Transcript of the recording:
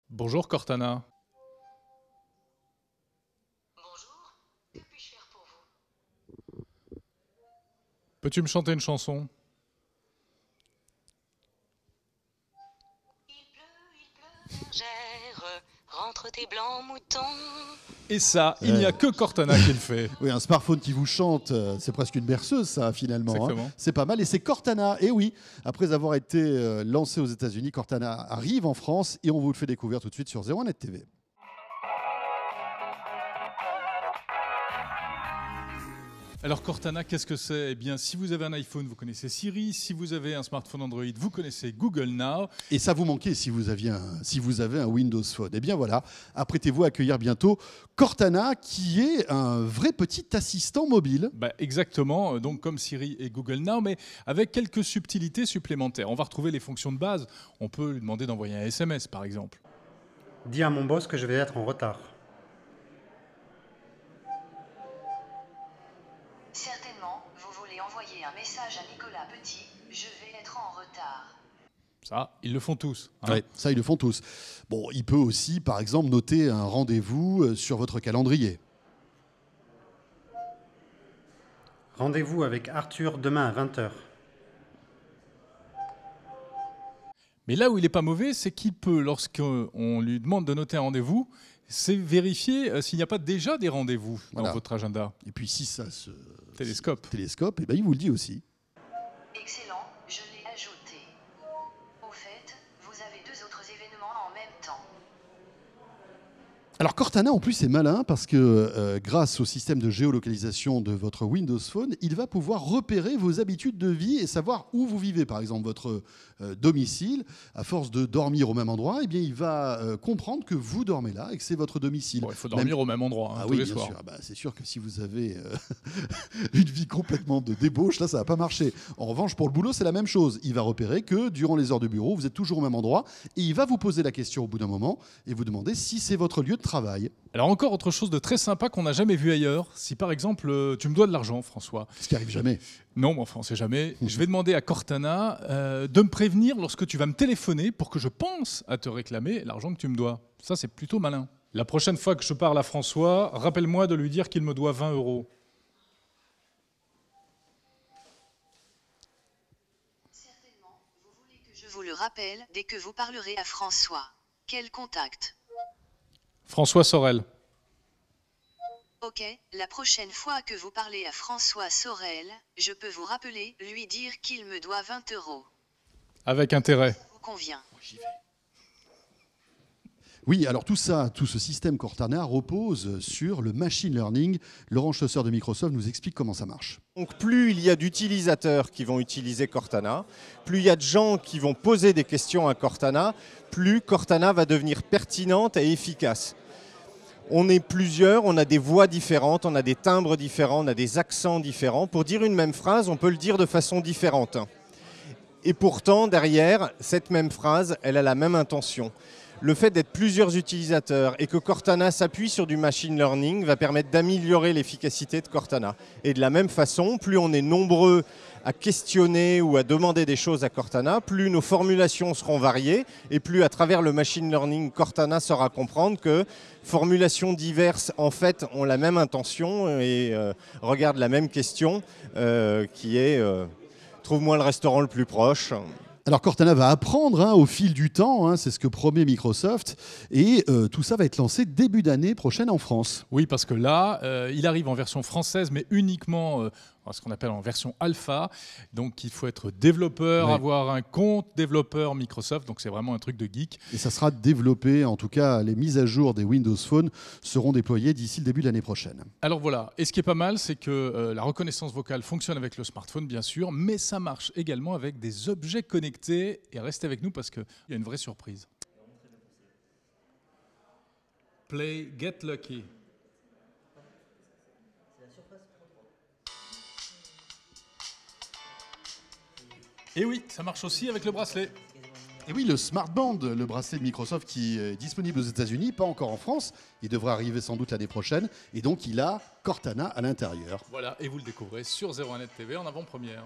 Bonjour Cortana. Bonjour, que puis-je faire pour vous? Peux-tu me chanter une chanson? Il pleut, bergère, rentre tes blancs moutons. Et ça, il n'y a que Cortana qui le fait. Oui, un smartphone qui vous chante, c'est presque une berceuse, ça, finalement. Exactement. Hein. C'est pas mal. Et c'est Cortana. Et oui, après avoir été lancé aux États-Unis, Cortana arrive en France et on vous le fait découvrir tout de suite sur 01net TV. Alors Cortana, qu'est-ce que c'est? Eh bien, si vous avez un iPhone, vous connaissez Siri. Si vous avez un smartphone Android, vous connaissez Google Now. Et ça vous manquait si vous avez un Windows Phone. Eh bien voilà, apprêtez-vous à accueillir bientôt Cortana, qui est un vrai petit assistant mobile. Bah, exactement, donc comme Siri et Google Now, mais avec quelques subtilités supplémentaires. On va retrouver les fonctions de base. On peut lui demander d'envoyer un SMS, par exemple. Dis à mon boss que je vais être en retard. Certainement, vous voulez envoyer un message à Nicolas Petit. Je vais être en retard. Ça, ils le font tous. Hein. Ouais, ça, ils le font tous. Bon, il peut aussi, par exemple, noter un rendez-vous sur votre calendrier. Rendez-vous avec Arthur demain à 20h. Mais là où il n'est pas mauvais, c'est qu'il peut, lorsqu'on lui demande de noter un rendez-vous, c'est vérifier s'il n'y a pas déjà des rendez-vous dans votre agenda. Et puis si ça se Télescope, eh ben, il vous le dit aussi. Excellent, je l'ai ajouté. Au fait, vous avez 2 autres événements en même temps. Alors Cortana en plus est malin parce que grâce au système de géolocalisation de votre Windows Phone, il va pouvoir repérer vos habitudes de vie et savoir où vous vivez. Par exemple, votre domicile, à force de dormir au même endroit, eh bien, il va comprendre que vous dormez là et que c'est votre domicile. Bon, il faut dormir au même endroit Ah tous oui, les bien soirs. sûr. Bah, c'est sûr que si vous avez une vie complètement de débauche, là, ça va pas marcher. En revanche, pour le boulot, c'est la même chose. Il va repérer que durant les heures de bureau, vous êtes toujours au même endroit et il va vous poser la question au bout d'un moment et vous demander si c'est votre lieu de travail. Alors encore autre chose de très sympa qu'on n'a jamais vu ailleurs. Si par exemple tu me dois de l'argent, François. Ce qui arrive jamais. Non, mais enfin on sait jamais. Je vais demander à Cortana de me prévenir lorsque tu vas me téléphoner pour que je pense à te réclamer l'argent que tu me dois. Ça c'est plutôt malin. La prochaine fois que je parle à François, rappelle-moi de lui dire qu'il me doit 20 €. Certainement, vous voulez que je vous le rappelle dès que vous parlerez à François. Quel contact? François Sorel. Ok, la prochaine fois que vous parlez à François Sorel, je peux vous rappeler, lui dire qu'il me doit 20 €. Avec intérêt. Ça vous convient? Oui, alors tout ça, tout ce système Cortana repose sur le machine learning. Laurent Schlosser de Microsoft nous explique comment ça marche. Donc plus il y a d'utilisateurs qui vont utiliser Cortana, plus il y a de gens qui vont poser des questions à Cortana, plus Cortana va devenir pertinente et efficace. On est plusieurs, on a des voix différentes, on a des timbres différents, on a des accents différents. Pour dire une même phrase, on peut le dire de façon différente. Et pourtant, derrière, cette même phrase, elle a la même intention. Le fait d'être plusieurs utilisateurs et que Cortana s'appuie sur du machine learning va permettre d'améliorer l'efficacité de Cortana. Et de la même façon, plus on est nombreux à questionner ou à demander des choses à Cortana, plus nos formulations seront variées et plus à travers le machine learning, Cortana saura comprendre que formulations diverses en fait ont la même intention et regardent la même question qui est trouve-moi le restaurant le plus proche. Alors Cortana va apprendre au fil du temps, c'est ce que promet Microsoft, et tout ça va être lancé début d'année prochaine en France. Oui, parce que là, il arrive en version française, mais uniquement ce qu'on appelle en version alpha. Donc il faut être développeur, Oui. avoir un compte développeur Microsoft. Donc c'est vraiment un truc de geek. Et ça sera développé, en tout cas les mises à jour des Windows Phone seront déployées d'ici le début de l'année prochaine. Alors voilà, et ce qui est pas mal, c'est que la reconnaissance vocale fonctionne avec le smartphone, bien sûr, mais ça marche également avec des objets connectés. Et restez avec nous parce qu'il y a une vraie surprise. Play Get Lucky. Et oui, ça marche aussi avec le bracelet. Et oui, le Smart Band, le bracelet de Microsoft qui est disponible aux États-Unis, pas encore en France. Il devrait arriver sans doute l'année prochaine. Et donc, il a Cortana à l'intérieur. Voilà, et vous le découvrez sur 01net TV en avant-première.